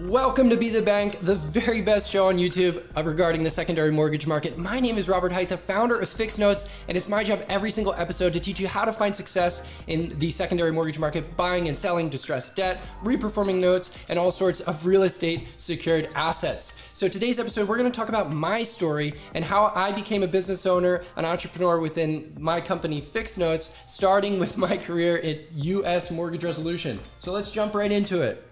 Welcome to Be the Bank, the very best show on YouTube regarding the secondary mortgage market. My name is Robert Hythe, founder of FIXnotes, and it's my job every single episode to teach you how to find success in the secondary mortgage market, buying and selling distressed debt, reperforming notes, and all sorts of real estate secured assets. So today's episode, we're going to talk about my story and how I became a business owner, an entrepreneur within my company FIXnotes, starting with my career at US Mortgage Resolution. So let's jump right into it.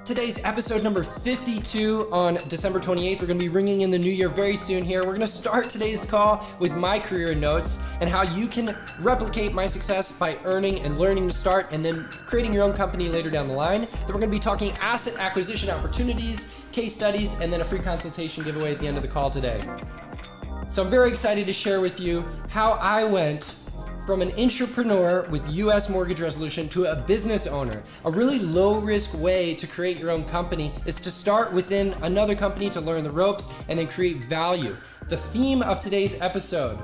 Today's episode number 52 on December 28th. We're gonna be ringing in the new year very soon here. We're gonna start today's call with my career notes and how you can replicate my success by earning and learning to start and then creating your own company later down the line. Then we're gonna be talking asset acquisition opportunities, case studies, and then a free consultation giveaway at the end of the call today. So I'm very excited to share with you how I went from an entrepreneur with US Mortgage Resolution to a business owner. A really low risk way to create your own company is to start within another company to learn the ropes and then create value. The theme of today's episode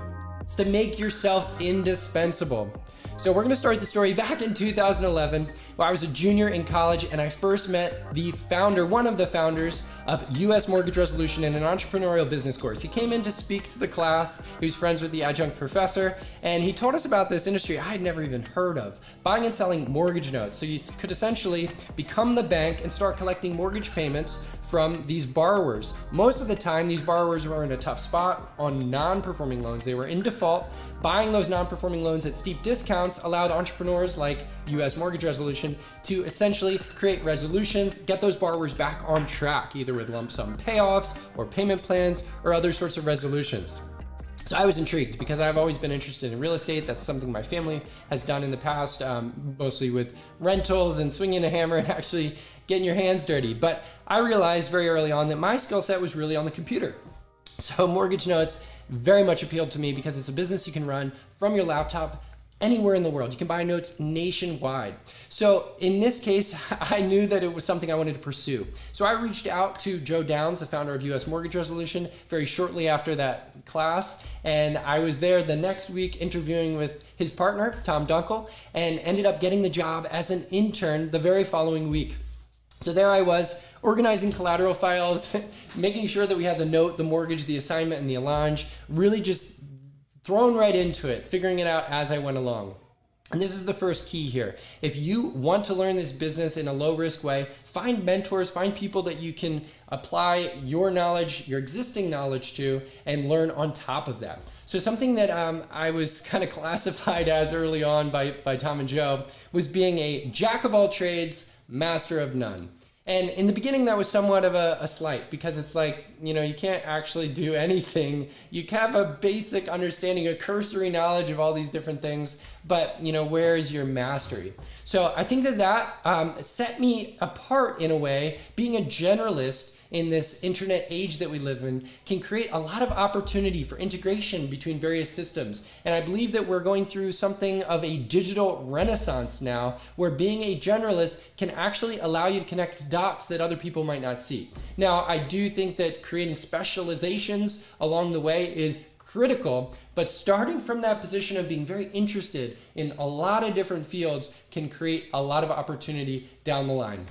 is to make yourself indispensable. So we're gonna start the story back in 2011 while I was a junior in college and I first met the founder, one of the founders of US Mortgage Resolution in an entrepreneurial business course. He came in to speak to the class. He was friends with the adjunct professor and he told us about this industry I had never even heard of, buying and selling mortgage notes. So you could essentially become the bank and start collecting mortgage payments from these borrowers. Most of the time, these borrowers were in a tough spot on non-performing loans. They were in default. Buying those non-performing loans at steep discounts allowed entrepreneurs like US Mortgage Resolution to essentially create resolutions, get those borrowers back on track, either with lump sum payoffs or payment plans or other sorts of resolutions. So I was intrigued because I've always been interested in real estate. That's something my family has done in the past, mostly with rentals and swinging a hammer and actually getting your hands dirty. But I realized very early on that my skill set was really on the computer. So mortgage notes very much appealed to me because it's a business you can run from your laptop anywhere in the world. You can buy notes nationwide. So in this case, I knew that it was something I wanted to pursue. So I reached out to Joe Downs, the founder of US Mortgage Resolution, very shortly after that class. And I was there the next week interviewing with his partner, Tom Dunkel, and ended up getting the job as an intern the very following week. So there I was, organizing collateral files, making sure that we had the note, the mortgage, the assignment, and the allonge, really just thrown right into it, figuring it out as I went along. And this is the first key here. If you want to learn this business in a low risk way, find mentors, find people that you can apply your knowledge, your existing knowledge to, and learn on top of that. So something that I was kind of classified as early on by Tom and Joe was being a jack of all trades, master of none. And in the beginning, that was somewhat of a slight because it's like, you can't actually do anything. You have a basic understanding, a cursory knowledge of all these different things, but where is your mastery? So I think that set me apart in a way. Being a generalist in this internet age that we live in can create a lot of opportunity for integration between various systems. And I believe that we're going through something of a digital renaissance now, where being a generalist can actually allow you to connect dots that other people might not see. Now, I do think that creating specializations along the way is critical, but starting from that position of being very interested in a lot of different fields can create a lot of opportunity down the line.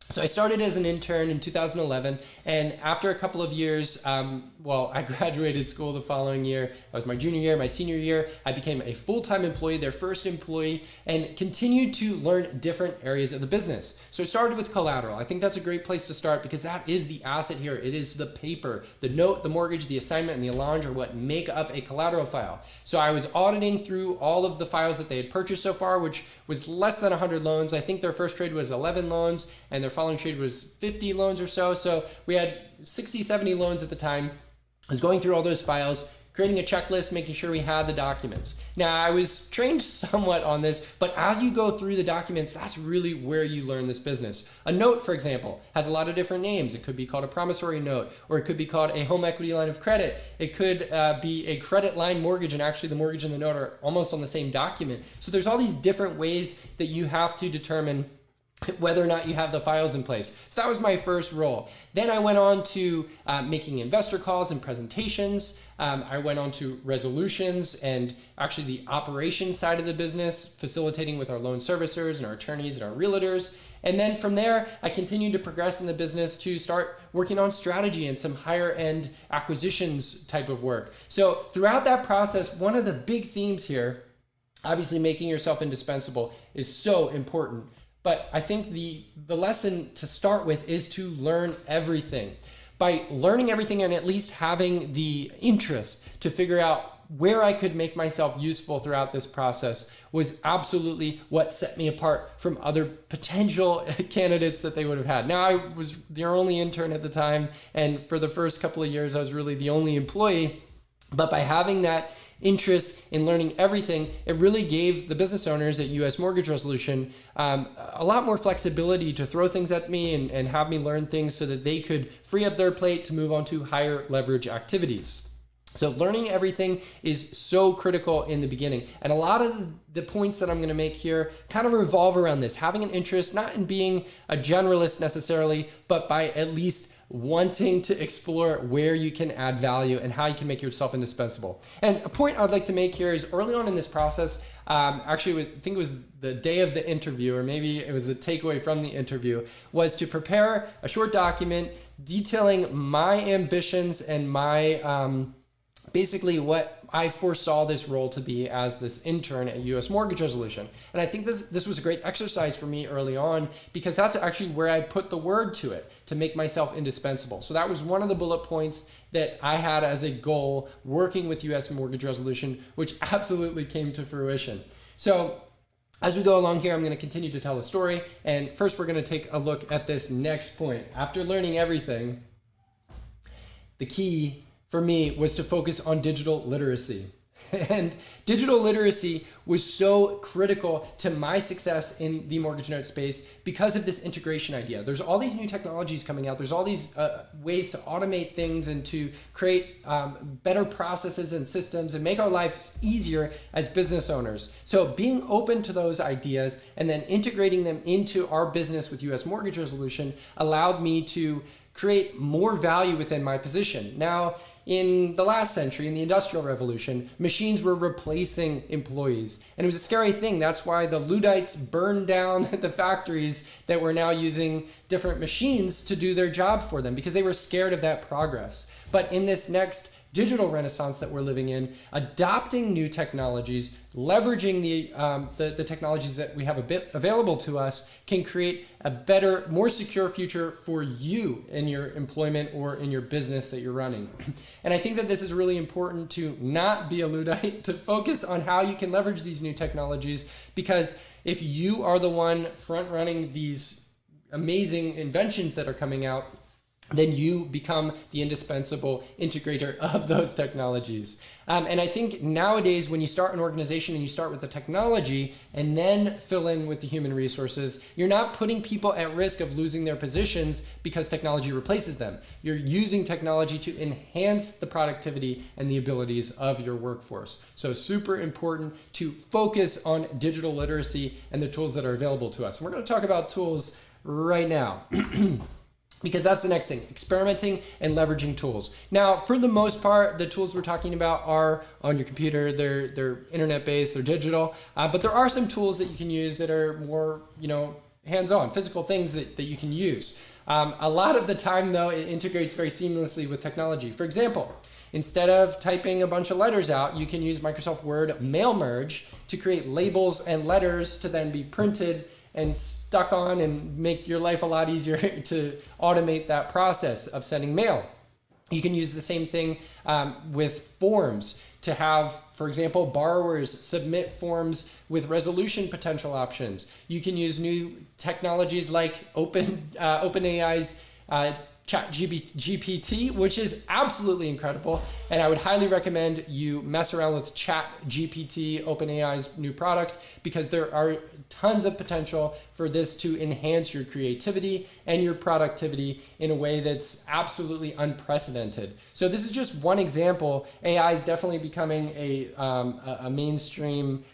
So I started as an intern in 2011, and after a couple of years, I graduated school the following year. That was my junior year, my senior year. I became a full-time employee, their first employee, and continued to learn different areas of the business. So I started with collateral. I think that's a great place to start because that is the asset here. It is the paper, the note, the mortgage, the assignment, and the allonge are what make up a collateral file. So I was auditing through all of the files that they had purchased so far, which was less than 100 loans. I think their first trade was 11 loans, and their following trade was 50 loans or so. So we had 60, 70 loans at the time. I was going through all those files, creating a checklist, making sure we had the documents. Now, I was trained somewhat on this, but as you go through the documents, that's really where you learn this business. A note, for example, has a lot of different names. It could be called a promissory note, or it could be called a home equity line of credit. It could be a credit line mortgage, and actually the mortgage and the note are almost on the same document. So there's all these different ways that you have to determine whether or not you have the files in place. So that was my first role. Then I went on to making investor calls and presentations. I went on to resolutions and actually the operations side of the business, facilitating with our loan servicers and our attorneys and our realtors. And then from there, I continued to progress in the business to start working on strategy and some higher end acquisitions type of work. So throughout that process, one of the big themes here, obviously making yourself indispensable, is so important. But I think the lesson to start with is to learn everything. By learning everything and at least having the interest to figure out where I could make myself useful throughout this process was absolutely what set me apart from other potential candidates that they would have had. Now, I was their only intern at the time, and for the first couple of years, I was really the only employee. But by having that interest in learning everything, it really gave the business owners at US Mortgage Resolution a lot more flexibility to throw things at me and have me learn things so that they could free up their plate to move on to higher leverage activities. So learning everything is so critical in the beginning. And a lot of the points that I'm going to make here kind of revolve around this, having an interest, not in being a generalist necessarily, but by at least wanting to explore where you can add value and how you can make yourself indispensable. And a point I'd like to make here is early on in this process, actually, I think it was the day of the interview, or maybe it was the takeaway from the interview, was to prepare a short document detailing my ambitions and my basically what I foresaw this role to be as this intern at US Mortgage Resolution. And I think this was a great exercise for me early on, because that's actually where I put the word to it, to make myself indispensable. So that was one of the bullet points that I had as a goal working with US Mortgage Resolution, which absolutely came to fruition. So as we go along here, I'm going to continue to tell the story. And first, we're going to take a look at this next point. After learning everything, the key for me was to focus on digital literacy. And digital literacy was so critical to my success in the mortgage note space because of this integration idea. There's all these new technologies coming out. There's all these ways to automate things and to create better processes and systems and make our lives easier as business owners. So being open to those ideas and then integrating them into our business with US Mortgage Resolution allowed me to create more value within my position. Now, in the last century, in the Industrial Revolution, machines were replacing employees. And it was a scary thing. That's why the Luddites burned down the factories that were now using different machines to do their job for them, because they were scared of that progress. But in this next digital renaissance that we're living in, adopting new technologies, leveraging the technologies that we have available to us can create a better, more secure future for you in your employment or in your business that you're running. And I think that this is really important to not be a Luddite, to focus on how you can leverage these new technologies, because if you are the one front running these amazing inventions that are coming out, then you become the indispensable integrator of those technologies. And I think nowadays, when you start an organization and you start with the technology and then fill in with the human resources, you're not putting people at risk of losing their positions because technology replaces them. You're using technology to enhance the productivity and the abilities of your workforce. So super important to focus on digital literacy and the tools that are available to us. And we're going to talk about tools right now. Because that's the next thing, experimenting and leveraging tools. Now, for the most part, the tools we're talking about are on your computer, they're internet-based, they're digital, but there are some tools that you can use that are more, hands-on, physical things that you can use. A lot of the time, though, it integrates very seamlessly with technology. For example, instead of typing a bunch of letters out, you can use Microsoft Word Mail Merge to create labels and letters to then be printed and stuck on and make your life a lot easier to automate that process of sending mail. You can use the same thing with forms to have, for example, borrowers submit forms with resolution potential options. You can use new technologies like OpenAI's ChatGPT, which is absolutely incredible. And I would highly recommend you mess around with ChatGPT, OpenAI's new product, because there are tons of potential for this to enhance your creativity and your productivity in a way that's absolutely unprecedented. So this is just one example. AI is definitely becoming a mainstream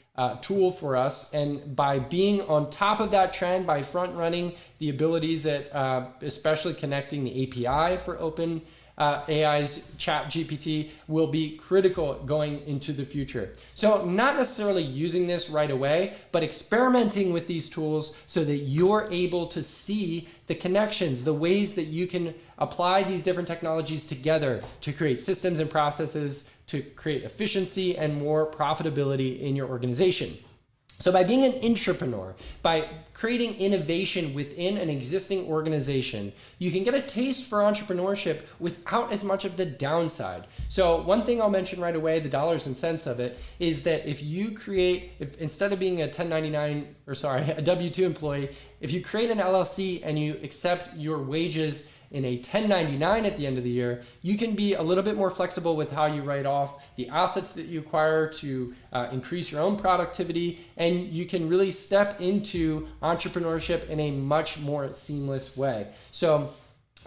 tool for us. And by being on top of that trend, by front running the abilities that, especially connecting the API for open AI's chat GPT, will be critical going into the future. So not necessarily using this right away, but experimenting with these tools so that you're able to see the connections, the ways that you can apply these different technologies together to create systems and processes to create efficiency and more profitability in your organization. So by being an entrepreneur, by creating innovation within an existing organization, you can get a taste for entrepreneurship without as much of the downside. So one thing I'll mention right away, the dollars and cents of it, is that if instead of being a a W-2 employee, if you create an LLC and you accept your wages in a 1099 at the end of the year, you can be a little bit more flexible with how you write off the assets that you acquire to increase your own productivity, and you can really step into entrepreneurship in a much more seamless way. So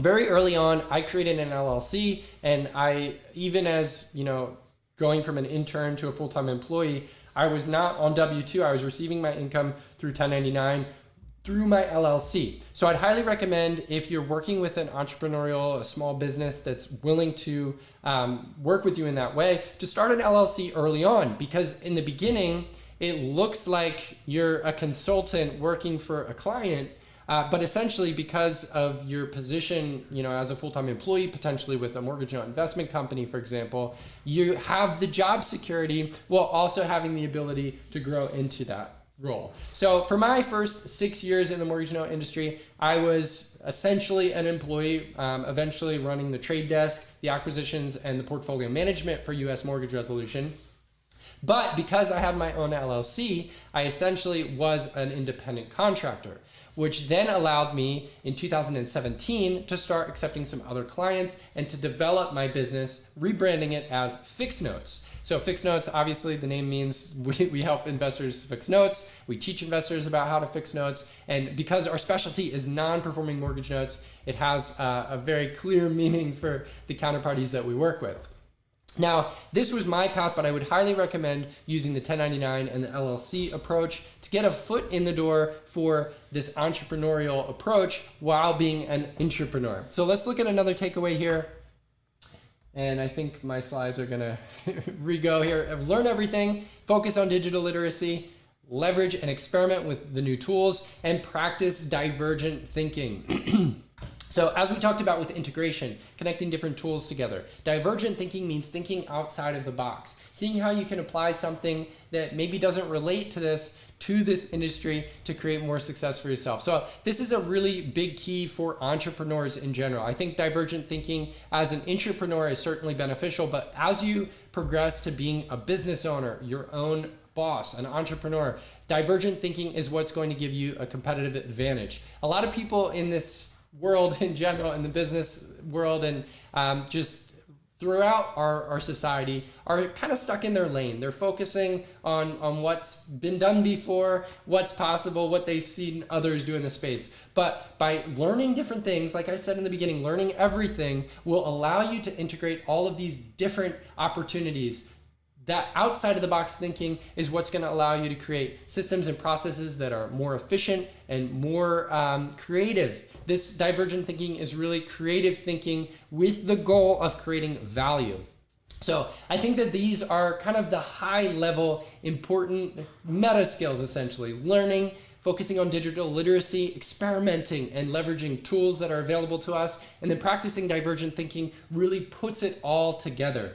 very early on, I created an LLC, and even as going from an intern to a full-time employee, I was not on W-2. I was receiving my income through 1099 through my LLC. So I'd highly recommend, if you're working with an entrepreneurial, a small business that's willing to work with you in that way, to start an LLC early on, because in the beginning, it looks like you're a consultant working for a client, but essentially because of your position, as a full-time employee, potentially with a mortgage note investment company, for example, you have the job security while also having the ability to grow into that role. So for my first 6 years in the mortgage note industry, I was essentially an employee, eventually running the trade desk, the acquisitions, and the portfolio management for US mortgage resolution. But because I had my own LLC, I essentially was an independent contractor, which then allowed me in 2017 to start accepting some other clients and to develop my business, rebranding it as FIXnotes. So FIXnotes, obviously the name means we help investors fix notes. We teach investors about how to fix notes. And because our specialty is non-performing mortgage notes, it has a very clear meaning for the counterparties that we work with. Now, this was my path, but I would highly recommend using the 1099 and the LLC approach to get a foot in the door for this entrepreneurial approach while being an entrepreneur. So let's look at another takeaway here. And I think my slides are gonna re-go here. Learn everything, focus on digital literacy, leverage and experiment with the new tools, and practice divergent thinking. So as we talked about with integration, connecting different tools together, divergent thinking means thinking outside of the box, seeing how you can apply something that maybe doesn't relate to this industry to create more success for yourself. So this is a really big key for entrepreneurs in general. I think divergent thinking as an entrepreneur is certainly beneficial, but as you progress to being a business owner, your own boss, an entrepreneur, divergent thinking is what's going to give you a competitive advantage. A lot of people in this world in general, in the business world, and just throughout our society are kind of stuck in their lane. They're focusing on what's been done before, what's possible, what they've seen others do in the space. But by learning different things, like I said in the beginning, learning everything will allow you to integrate all of these different opportunities. That outside of the box thinking is what's going to allow you to create systems and processes that are more efficient and more creative. This divergent thinking is really creative thinking with the goal of creating value. So I think that these are kind of the high level important meta skills, essentially. Learning, focusing on digital literacy, experimenting and leveraging tools that are available to us, and then practicing divergent thinking really puts it all together.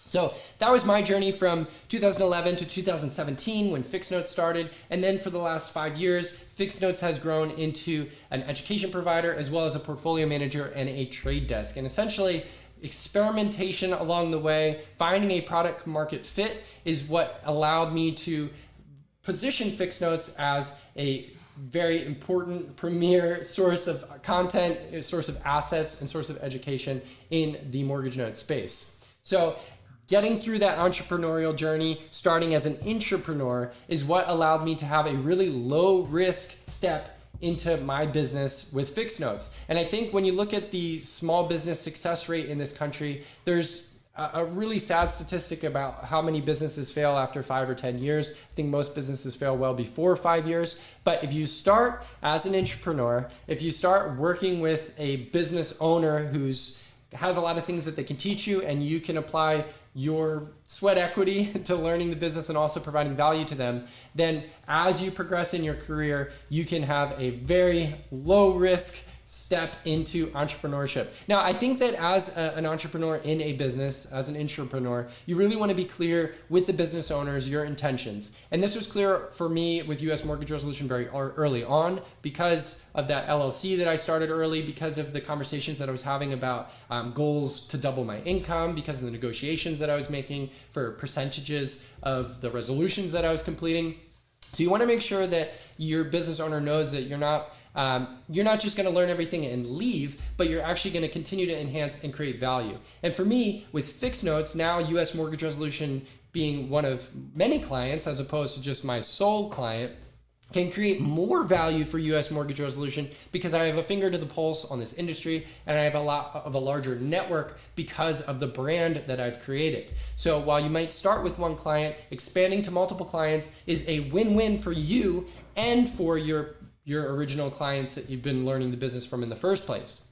So that was my journey from 2011 to 2017 when FIXnotes started. And then for the last 5 years, FIXnotes has grown into an education provider as well as a portfolio manager and a trade desk. And essentially, experimentation along the way, finding a product market fit is what allowed me to position FIXnotes as a very important premier source of content, a source of assets, and source of education in the mortgage note space. So getting through that entrepreneurial journey, starting as an entrepreneur, is what allowed me to have a really low risk step into my business with FIXnotes. And I think when you look at the small business success rate in this country, there's a really sad statistic about how many businesses fail after 5 or 10 years. I think most businesses fail well before 5 years. But if you start as an entrepreneur, if you start working with a business owner who's has a lot of things that they can teach you, and you can apply your sweat equity to learning the business and also providing value to them, then as you progress in your career, you can have a very low risk step into entrepreneurship. Now, I think that as an entrepreneur in a business, as an entrepreneur, you really want to be clear with the business owners, your intentions. And this was clear for me with US Mortgage Resolution very early on because of that LLC that I started early, because of the conversations that I was having about goals to double my income, because of the negotiations that I was making for percentages of the resolutions that I was completing. So you want to make sure that your business owner knows that you're not just going to learn everything and leave, but you're actually going to continue to enhance and create value. And for me, with FIXnotes, now US Mortgage Resolution being one of many clients as opposed to just my sole client, can create more value for US Mortgage Resolution because I have a finger to the pulse on this industry, and I have a lot of a larger network because of the brand that I've created. So while you might start with one client, expanding to multiple clients is a win-win for you and for your original clients that you've been learning the business from in the first place.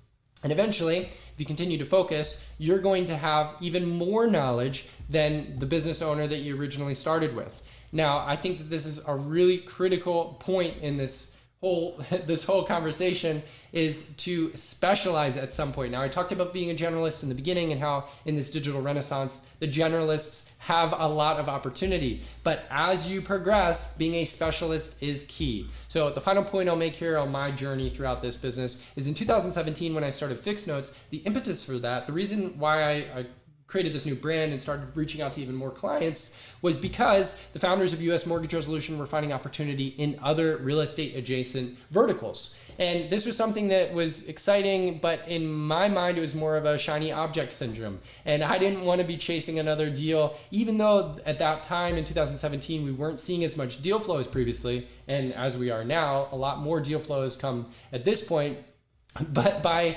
And eventually, if you continue to focus, you're going to have even more knowledge than the business owner that you originally started with. Now, I think that this is a really critical point in this whole conversation, is to specialize at some point. Now, I talked about being a generalist in the beginning and how in this digital renaissance, the generalists have a lot of opportunity. But as you progress, being a specialist is key. So the final point I'll make here on my journey throughout this business is in 2017, when I started FIXnotes, the impetus for that, the reason why I created this new brand and started reaching out to even more clients was because the founders of US Mortgage Resolution were finding opportunity in other real estate adjacent verticals. And this was something that was exciting, but in my mind, it was more of a shiny object syndrome. And I didn't want to be chasing another deal, even though at that time in 2017, we weren't seeing as much deal flow as previously. And as we are now, a lot more deal flow has come at this point. But by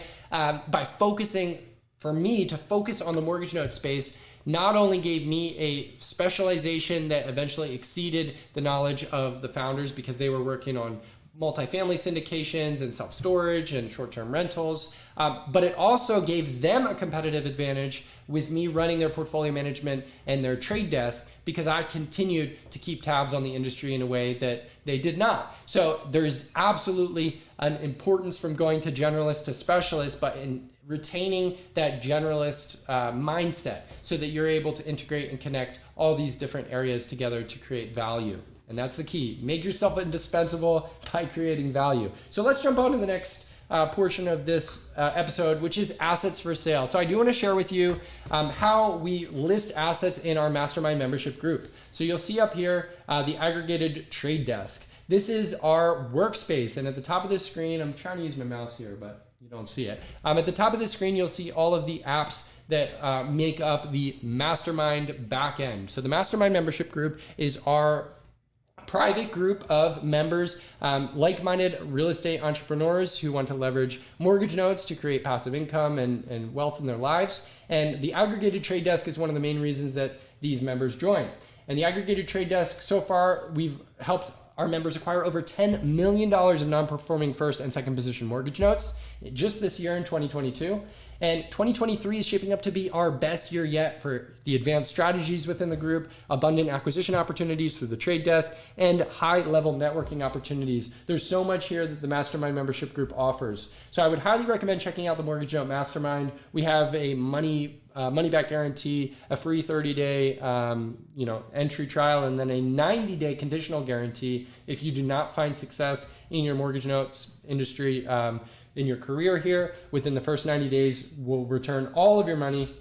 focusing, for me to focus on the mortgage note space, not only gave me a specialization that eventually exceeded the knowledge of the founders because they were working on multifamily syndications and self-storage and short-term rentals, but it also gave them a competitive advantage with me running their portfolio management and their trade desk, because I continued to keep tabs on the industry in a way that they did not. So there's absolutely an importance from going to generalist to specialist, but in retaining that generalist mindset so that you're able to integrate and connect all these different areas together to create value. And that's the key. Make yourself indispensable by creating value. So let's jump on to the next portion of this episode, which is assets for sale. So I do want to share with you how we list assets in our mastermind membership group. So you'll see up here the aggregated trade desk. This is our workspace. And at the top of the screen, I'm trying to use my mouse here, but you don't see it. At the top of the screen, you'll see all of the apps that make up the mastermind backend. So the mastermind membership group is our private group of members, like-minded real estate entrepreneurs who want to leverage mortgage notes to create passive income and wealth in their lives. And the aggregated trade desk is one of the main reasons that these members join. And the aggregated trade desk, so far, we've helped our members acquire over $10 million of non-performing first and second position mortgage notes just this year in 2022. And 2023 is shaping up to be our best year yet for the advanced strategies within the group, abundant acquisition opportunities through the trade desk, and high-level networking opportunities. There's so much here that the Mastermind membership group offers. So I would highly recommend checking out the Mortgage Note Mastermind. We have a money-back guarantee, a free 30-day entry trial, and then a 90-day conditional guarantee if you do not find success in your mortgage notes industry in your career here. Within the first 90 days, we'll return all of your money.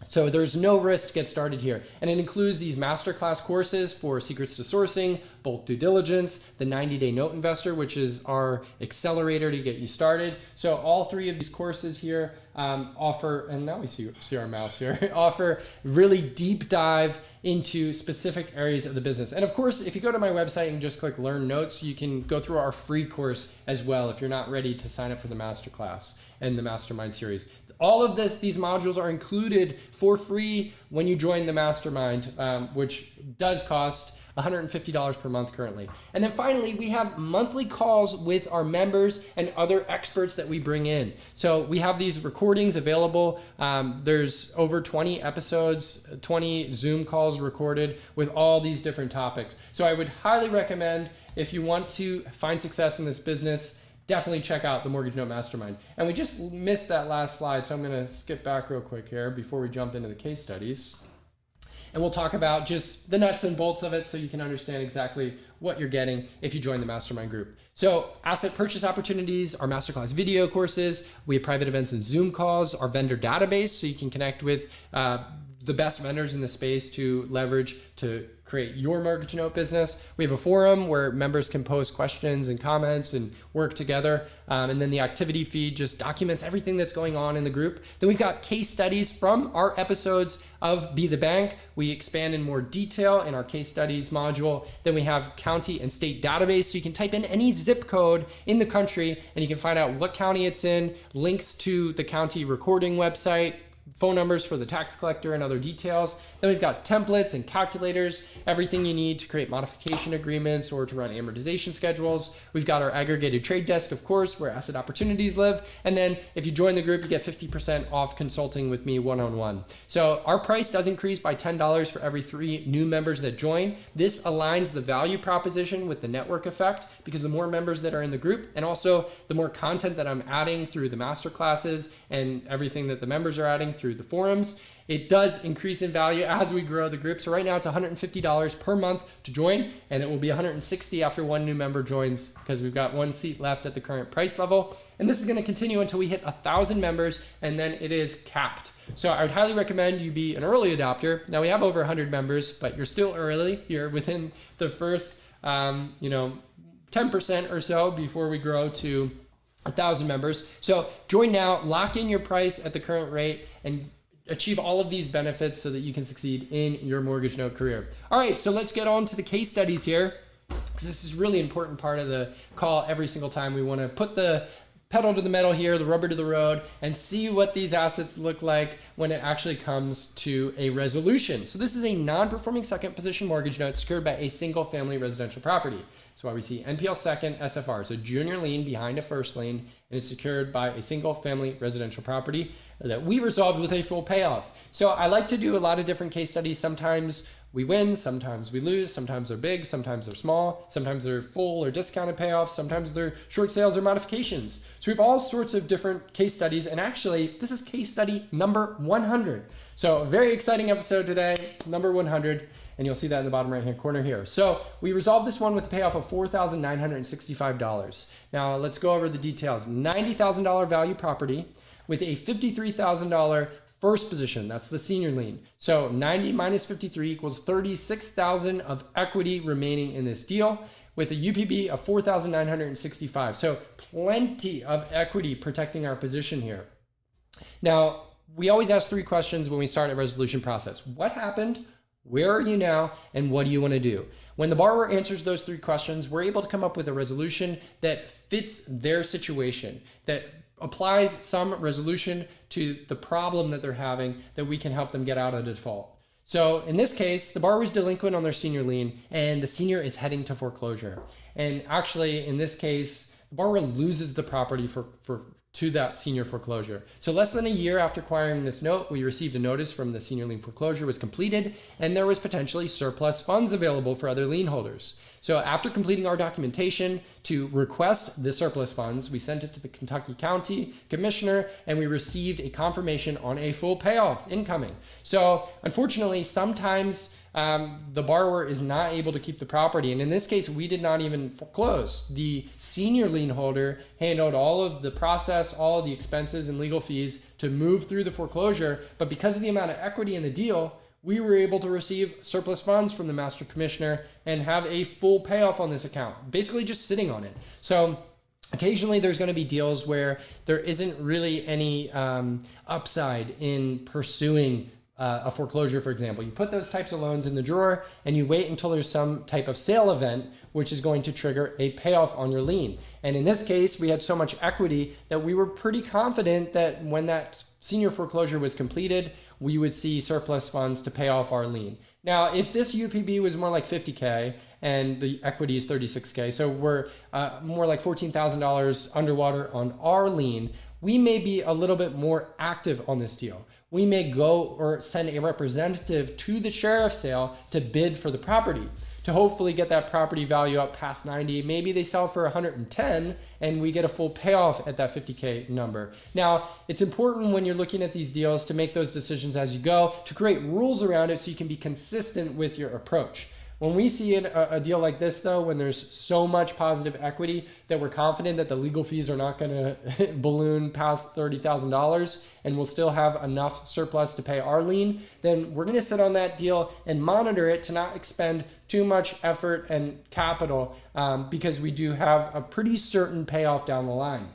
So there's no risk to get started here. And it includes these masterclass courses for secrets to sourcing, bulk due diligence, the 90-day note investor, which is our accelerator to get you started. So all three of these courses here offer, and now we see our mouse here, offer really deep dive into specific areas of the business. And of course, if you go to my website and just click Learn Notes, you can go through our free course as well if you're not ready to sign up for the masterclass and the mastermind series. All of these modules are included for free when you join the mastermind, which does cost $150 per month currently. And then finally, we have monthly calls with our members and other experts that we bring in. So we have these recordings available. There's over 20 episodes, 20 Zoom calls recorded with all these different topics. So I would highly recommend, if you want to find success in this business, definitely check out the Mortgage Note Mastermind. And we just missed that last slide, so I'm gonna skip back real quick here before we jump into the case studies. And we'll talk about just the nuts and bolts of it so you can understand exactly what you're getting if you join the mastermind group. So asset purchase opportunities, our masterclass video courses, we have private events and Zoom calls, our vendor database so you can connect with the best vendors in the space to leverage to create your mortgage note business. We have a forum where members can post questions and comments and work together. And then the activity feed just documents everything that's going on in the group. Then we've got case studies from our episodes of Be the Bank. We expand in more detail in our case studies module. Then we have county and state database. So you can type in any zip code in the country and you can find out what county it's in, links to the county recording website, phone numbers for the tax collector and other details. Then we've got templates and calculators, everything you need to create modification agreements or to run amortization schedules. We've got our aggregated trade desk, of course, where asset opportunities live. And then if you join the group, you get 50% off consulting with me one-on-one. So our price does increase by $10 for every 3 new members that join. This aligns the value proposition with the network effect because the more members that are in the group and also the more content that I'm adding through the master classes and everything that the members are adding through the forums, it does increase in value as we grow the group. So right now it's $150 per month to join, and it will be $160 after 1 new member joins because we've got 1 seat left at the current price level. And this is going to continue until we hit 1,000 members, and then it is capped. So I would highly recommend you be an early adopter. Now we have over 100 members, but you're still early. You're within the first 10% or so before we grow to 1,000 members. So join now, lock in your price at the current rate, and achieve all of these benefits so that you can succeed in your mortgage note career. All right, so let's get on to the case studies here, because this is a really important part of the call. Every single time we want to put the pedal to the metal here, the rubber to the road, and see what these assets look like when it actually comes to a resolution. So this is a non-performing second position mortgage note secured by a single family residential property. That's why we see NPL second SFR. It's a junior lien behind a first lien, and it's secured by a single family residential property that we resolved with a full payoff. So I like to do a lot of different case studies. Sometimes we win, sometimes we lose, sometimes they're big, sometimes they're small, sometimes they're full or discounted payoffs, sometimes they're short sales or modifications. So we have all sorts of different case studies, and actually this is case study number 100. So a very exciting episode today, number 100, and you'll see that in the bottom right hand corner here. So we resolved this one with a payoff of $4,965. Now let's go over the details. $90,000 value property with a $53,000 first position, that's the senior lien. So 90 minus 53 equals 36,000 of equity remaining in this deal with a UPB of 4,965. So plenty of equity protecting our position here. Now, we always ask 3 questions when we start a resolution process. What happened? Where are you now? And what do you want to do? When the borrower answers those 3 questions, we're able to come up with a resolution that fits their situation, that applies some resolution to the problem that they're having, that we can help them get out of default. So in this case, the borrower is delinquent on their senior lien and the senior is heading to foreclosure. And actually in this case, the borrower loses the property to that senior foreclosure. So less than a year after acquiring this note, we received a notice from the senior lien foreclosure was completed and there was potentially surplus funds available for other lien holders. So after completing our documentation to request the surplus funds, we sent it to the Kentucky County Commissioner and we received a confirmation on a full payoff incoming. So unfortunately, sometimes the borrower is not able to keep the property. And in this case, we did not even foreclose. The senior lien holder handled all of the process, all of the expenses and legal fees to move through the foreclosure. But because of the amount of equity in the deal, we were able to receive surplus funds from the master commissioner and have a full payoff on this account, basically just sitting on it. So occasionally there's going to be deals where there isn't really any upside in pursuing a foreclosure, for example. You put those types of loans in the drawer and you wait until there's some type of sale event, which is going to trigger a payoff on your lien. And in this case, we had so much equity that we were pretty confident that when that senior foreclosure was completed, we would see surplus funds to pay off our lien. Now, if this UPB was more like 50K and the equity is 36K, so we're more like $14,000 underwater on our lien, we may be a little bit more active on this deal. We may go or send a representative to the sheriff's sale to bid for the property, to hopefully get that property value up past 90. Maybe they sell for 110 and we get a full payoff at that 50K number. Now, it's important when you're looking at these deals to make those decisions as you go, to create rules around it so you can be consistent with your approach. When we see a deal like this, though, when there's so much positive equity that we're confident that the legal fees are not going to balloon past $30,000 and we'll still have enough surplus to pay our lien, then we're going to sit on that deal and monitor it to not expend too much effort and capital because we do have a pretty certain payoff down the line.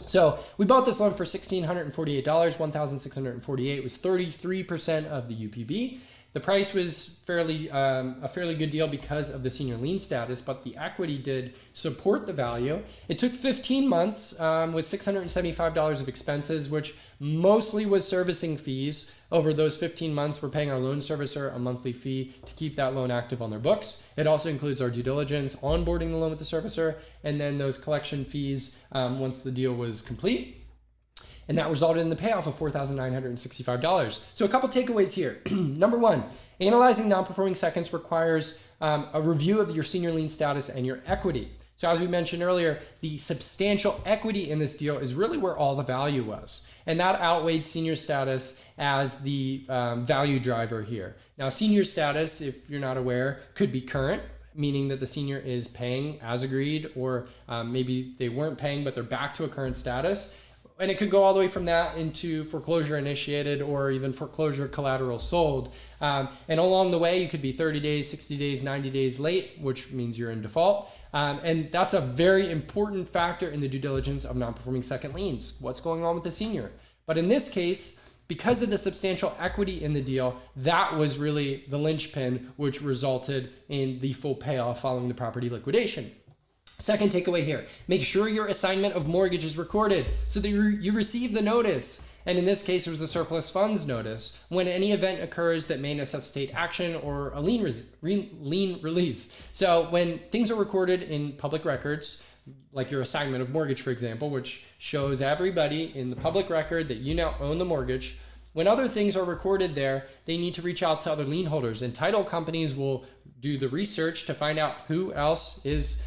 So we bought this loan for $1,648, $1,648 was 33% of the UPB. The price was a fairly good deal because of the senior lien status, but the equity did support the value. It took 15 months with $675 of expenses, which mostly was servicing fees. Over those 15 months, we're paying our loan servicer a monthly fee to keep that loan active on their books. It also includes our due diligence, onboarding the loan with the servicer, and then those collection fees once the deal was complete. And that resulted in the payoff of $4,965. So a couple takeaways here. Number one, analyzing non-performing seconds requires a review of your senior lien status and your equity. So as we mentioned earlier, the substantial equity in this deal is really where all the value was. And that outweighed senior status as the value driver here. Now, senior status, if you're not aware, could be current, meaning that the senior is paying as agreed, or maybe they weren't paying, but they're back to a current status. And it could go all the way from that into foreclosure initiated or even foreclosure collateral sold. And along the way, you could be 30 days, 60 days, 90 days late, which means you're in default. And that's a very important factor in the due diligence of non-performing second liens. What's going on with the senior? But in this case, because of the substantial equity in the deal, that was really the linchpin, which resulted in the full payoff following the property liquidation. Second takeaway here, make sure your assignment of mortgage is recorded so that you receive the notice. And in this case, it was the surplus funds notice when any event occurs that may necessitate action or a lien release. So when things are recorded in public records, like your assignment of mortgage, for example, which shows everybody in the public record that you now own the mortgage, when other things are recorded there, they need to reach out to other lien holders, and title companies will do the research to find out who else is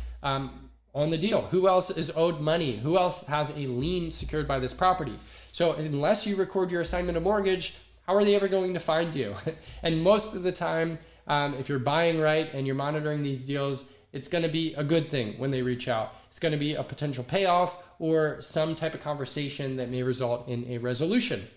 on the deal, who else is owed money, who else has a lien secured by this property. So unless you record your assignment of mortgage, how are they ever going to find you? And most of the time, if you're buying right and you're monitoring these deals, it's going to be a good thing when they reach out. It's going to be a potential payoff or some type of conversation that may result in a resolution.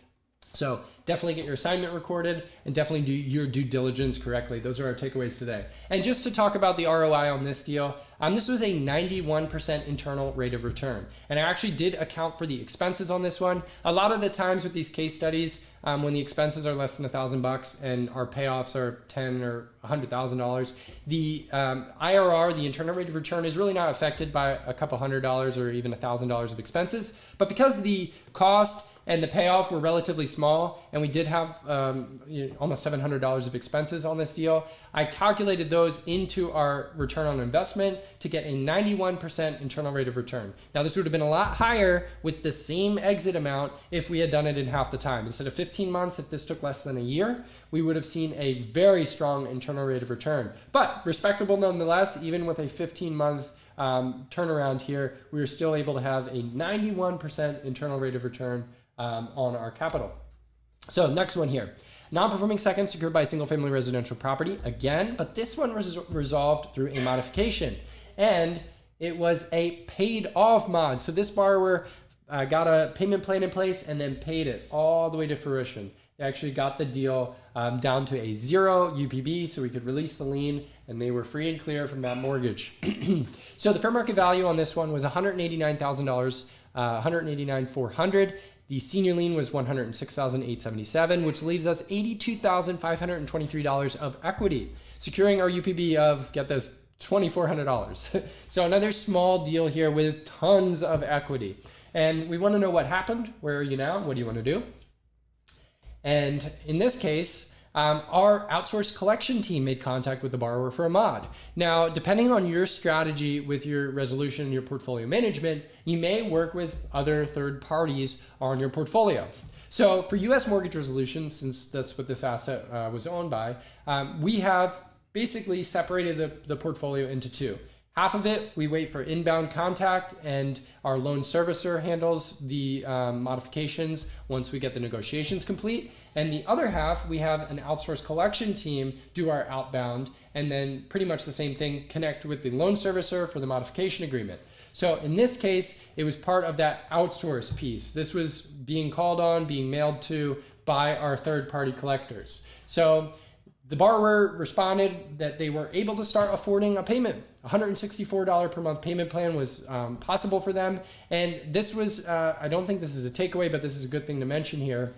So definitely get your assignment recorded and definitely do your due diligence correctly. Those are our takeaways today. And just to talk about the ROI on this deal, this was a 91% internal rate of return. And I actually did account for the expenses on this one. A lot of the times with these case studies, when the expenses are less than $1,000 and our payoffs are $10,000 or $100,000, the IRR, the internal rate of return, is really not affected by a couple $100 or even $1,000 of expenses. But because the cost and the payoff were relatively small, and we did have almost $700 of expenses on this deal, I calculated those into our return on investment to get a 91% internal rate of return. Now, this would have been a lot higher with the same exit amount if we had done it in half the time. Instead of 15 months, if this took less than a year, we would have seen a very strong internal rate of return. But respectable nonetheless, even with a 15-month turnaround here, we were still able to have a 91% internal rate of return on our capital. So next one here, non-performing second secured by a single family residential property again, but this one was resolved through a modification, and it was a paid off mod. So this borrower got a payment plan in place and then paid it all the way to fruition. They actually got the deal down to a 0 UPB so we could release the lien, and they were free and clear from that mortgage. So the fair market value on this one was $189,000, $189,400. The senior lien was $106,877, which leaves us $82,523 of equity, securing our UPB of, get this, $2,400. So another small deal here with tons of equity. And we want to know what happened. Where are you now? What do you want to do? And in this case, our outsourced collection team made contact with the borrower for a mod. Now, depending on your strategy with your resolution and your portfolio management, you may work with other third parties on your portfolio. So for US mortgage resolution, since that's what this asset was owned by, we have basically separated the portfolio into two. Half of it, we wait for inbound contact, and our loan servicer handles the modifications once we get the negotiations complete. And the other half, we have an outsourced collection team do our outbound, and then pretty much the same thing, connect with the loan servicer for the modification agreement. So in this case, it was part of that outsource piece. This was being called on, being mailed to by our third-party collectors. So the borrower responded that they were able to start affording a payment. $164 per month payment plan was possible for them. And this was, I don't think this is a takeaway, but this is a good thing to mention here.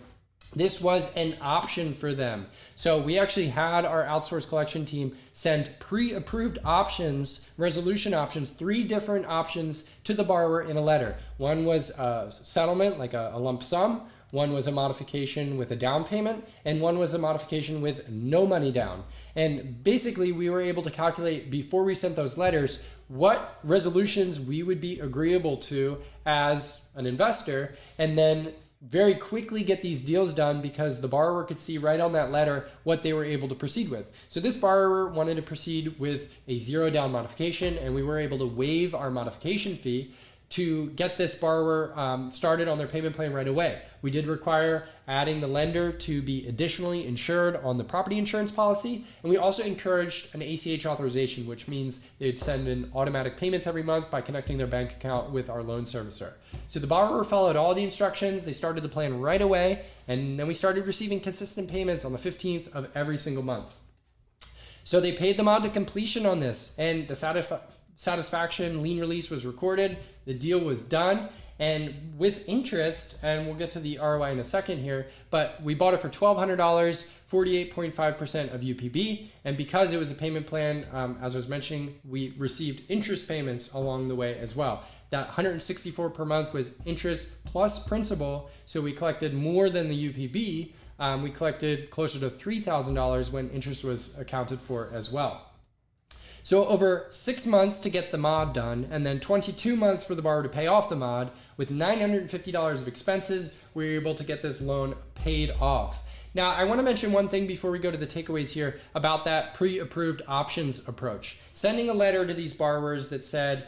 This was an option for them. So we actually had our outsourced collection team send pre-approved options, resolution options, 3 different options to the borrower in a letter. One was a settlement, like a lump sum. One was a modification with a down payment, and one was a modification with no money down. And basically, we were able to calculate before we sent those letters what resolutions we would be agreeable to as an investor, and then very quickly get these deals done because the borrower could see right on that letter what they were able to proceed with. So this borrower wanted to proceed with a 0 down modification, and we were able to waive our modification fee to get this borrower started on their payment plan right away. We did require adding the lender to be additionally insured on the property insurance policy, and we also encouraged an ACH authorization, which means they'd send in automatic payments every month by connecting their bank account with our loan servicer. So the borrower followed all the instructions, they started the plan right away, and then we started receiving consistent payments on the 15th of every single month. So they paid the mod to completion on this, and the satisfaction lien release was recorded, the deal was done, and with interest, and we'll get to the ROI in a second here, but we bought it for $1,200, 48.5% of UPB, and because it was a payment plan, as I was mentioning, we received interest payments along the way as well. That $164 per month was interest plus principal, so we collected more than the UPB. We collected closer to $3,000 when interest was accounted for as well. So over 6 months to get the mod done, and then 22 months for the borrower to pay off the mod, with $950 of expenses, we were able to get this loan paid off. Now, I want to mention one thing before we go to the takeaways here about that pre-approved options approach. Sending a letter to these borrowers that said,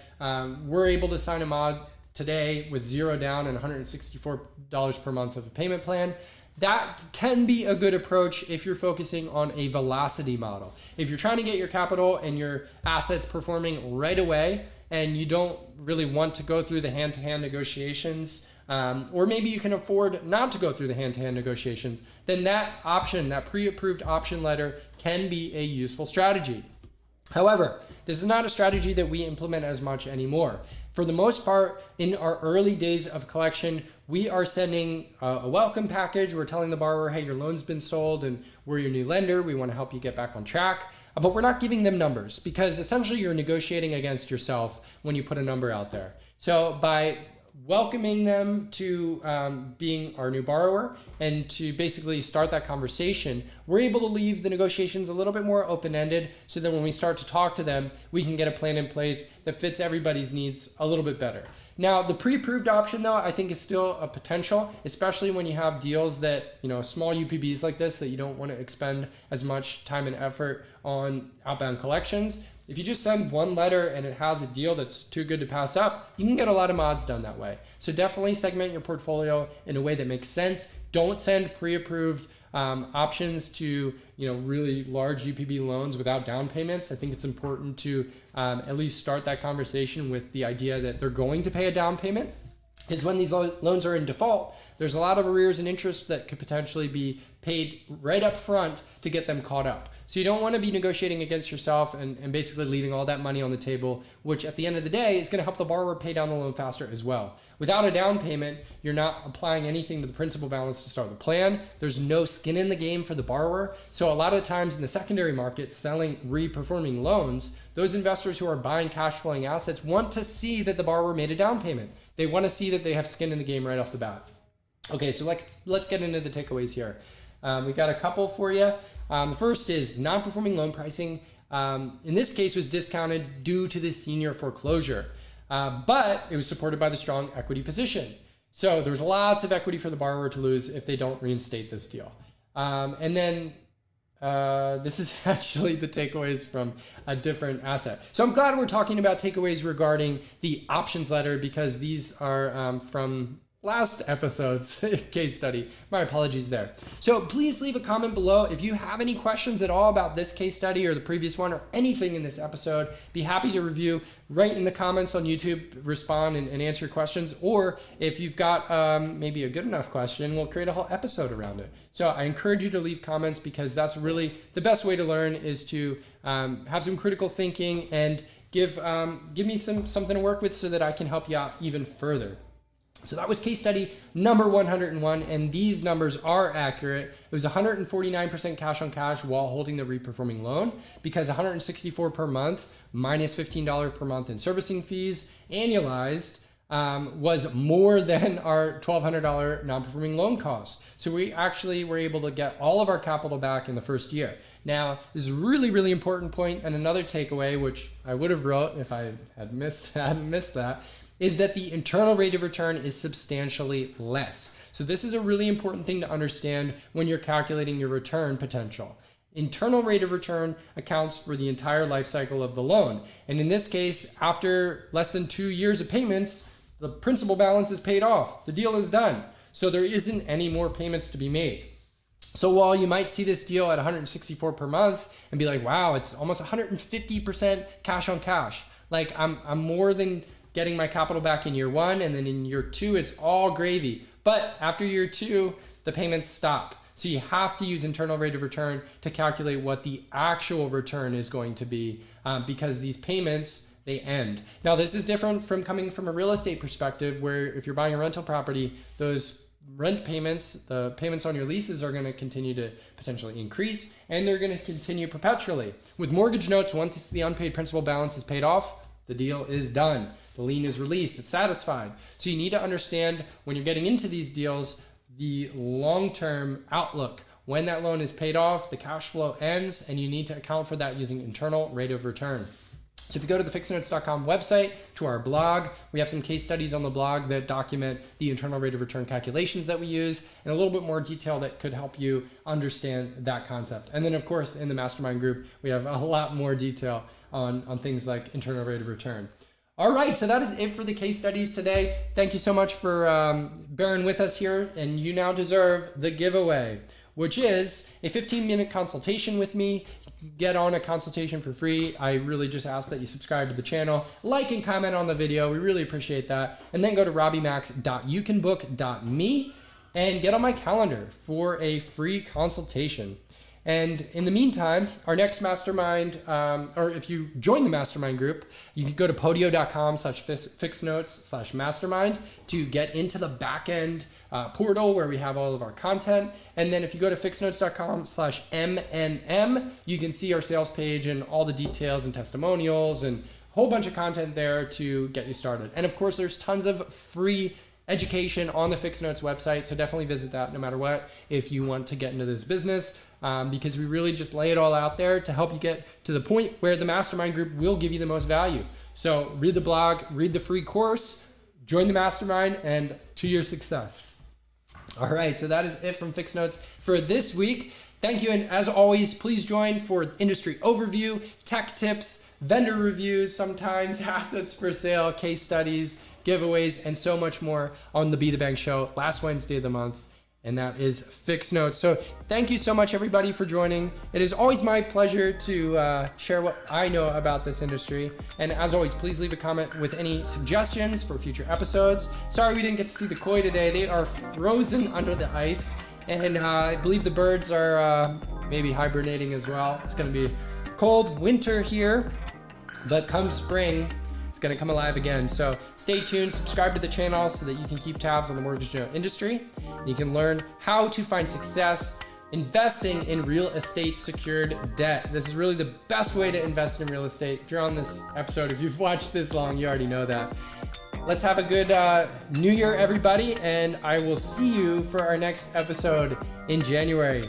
we're able to sign a mod today with 0 down and $164 per month of a payment plan. That can be a good approach if you're focusing on a velocity model. If you're trying to get your capital and your assets performing right away, and you don't really want to go through the hand-to-hand negotiations, or maybe you can afford not to go through the hand-to-hand negotiations, then that option, that pre-approved option letter, can be a useful strategy. However, this is not a strategy that we implement as much anymore. For the most part, in our early days of collection, we are sending a welcome package. We're telling the borrower, hey, your loan's been sold and we're your new lender. We want to help you get back on track. But we're not giving them numbers because essentially you're negotiating against yourself when you put a number out there. So by welcoming them to being our new borrower and to basically start that conversation, we're able to leave the negotiations a little bit more open-ended so that when we start to talk to them, we can get a plan in place that fits everybody's needs a little bit better. Now, the pre-approved option, though, I think is still a potential, especially when you have deals that, small UPBs like this that you don't want to expend as much time and effort on outbound collections. If you just send one letter and it has a deal that's too good to pass up, you can get a lot of mods done that way. So definitely segment your portfolio in a way that makes sense. Don't send pre-approved options to really large UPB loans without down payments. I think it's important to at least start that conversation with the idea that they're going to pay a down payment, because when these loans are in default, there's a lot of arrears and interest that could potentially be paid right up front to get them caught up. So you don't want to be negotiating against yourself and basically leaving all that money on the table, which at the end of the day is going to help the borrower pay down the loan faster as well. Without a down payment, you're not applying anything to the principal balance to start the plan. There's no skin in the game for the borrower. So a lot of times in the secondary market, selling reperforming loans, those investors who are buying cash flowing assets want to see that the borrower made a down payment. They want to see that they have skin in the game right off the bat. Okay, so let's get into the takeaways here. We got a couple for you. The first is non-performing loan pricing. In this case was discounted due to the senior foreclosure, but it was supported by the strong equity position. So there was lots of equity for the borrower to lose if they don't reinstate this deal. And then this is actually the takeaways from a different asset. So I'm glad we're talking about takeaways regarding the options letter because these are from last episode's case study. My apologies there. So please leave a comment below if you have any questions at all about this case study or the previous one or anything in this episode. Be happy to review. Write in the comments on YouTube, respond and answer your questions. Or if you've got maybe a good enough question, we'll create a whole episode around it. So I encourage you to leave comments because that's really the best way to learn is to have some critical thinking and give me something to work with so that I can help you out even further. So that was case study number 101, and these numbers are accurate. It was 149% cash on cash while holding the reperforming loan because $164 per month minus $15 per month in servicing fees annualized was more than our $1,200 non-performing loan cost. So we actually were able to get all of our capital back in the first year. Now, this is a really, really important point, and another takeaway, which I would have wrote if I hadn't missed that, is that the internal rate of return is substantially less. So this is a really important thing to understand when you're calculating your return potential. Internal rate of return accounts for the entire life cycle of the loan. And in this case, after less than 2 years of payments, the principal balance is paid off. The deal is done. So there isn't any more payments to be made. So while you might see this deal at 164 per month and be like, wow, it's almost 150% cash on cash. Like I'm more than getting my capital back in year one, and then in year two, it's all gravy. But after year two, the payments stop. So you have to use internal rate of return to calculate what the actual return is going to be because these payments, they end. Now, this is different from coming from a real estate perspective where if you're buying a rental property, those rent payments, the payments on your leases are going to continue to potentially increase and they're going to continue perpetually. With mortgage notes, once the unpaid principal balance is paid off, the deal is done. The lien is released, it's satisfied. So you need to understand when you're getting into these deals, the long-term outlook. When that loan is paid off, the cash flow ends, and you need to account for that using internal rate of return. So if you go to the FIXnotes.com website, to our blog, we have some case studies on the blog that document the internal rate of return calculations that we use and a little bit more detail that could help you understand that concept. And then of course, in the mastermind group, we have a lot more detail on things like internal rate of return. All right, so that is it for the case studies today. Thank you so much for bearing with us here, and you now deserve the giveaway, which is a 15-minute consultation with me. Get on a consultation for free. I really just ask that you subscribe to the channel, like and comment on the video. We really appreciate that. And then go to robbymax.youcanbook.me and get on my calendar for a free consultation. And in the meantime, our next mastermind, or if you join the mastermind group, you can go to podio.com/FIXnotes/mastermind to get into the backend portal where we have all of our content. And then if you go to FIXnotes.com/MNM, you can see our sales page and all the details and testimonials and a whole bunch of content there to get you started. And of course, there's tons of free education on the FIXnotes website. So definitely visit that no matter what if you want to get into this business. Because we really just lay it all out there to help you get to the point where the mastermind group will give you the most value. So read the blog, read the free course, join the mastermind, and to your success. All right, so that is it from FIXnotes for this week. Thank you, and as always, please join for industry overview, tech tips, vendor reviews, sometimes assets for sale, case studies, giveaways, and so much more on the Be The Bank Show last Wednesday of the month. And that is FIXnotes. So thank you so much, everybody, for joining. It is always my pleasure to share what I know about this industry. And as always, please leave a comment with any suggestions for future episodes. Sorry we didn't get to see the koi today. They are frozen under the ice. And I believe the birds are maybe hibernating as well. It's gonna be cold winter here, but come spring, it's gonna come alive again. So stay tuned, subscribe to the channel so that you can keep tabs on the mortgage note industry. And you can learn how to find success investing in real estate secured debt. This is really the best way to invest in real estate. If you're on this episode, if you've watched this long, you already know that. Let's have a good New Year, everybody, and I will see you for our next episode in January.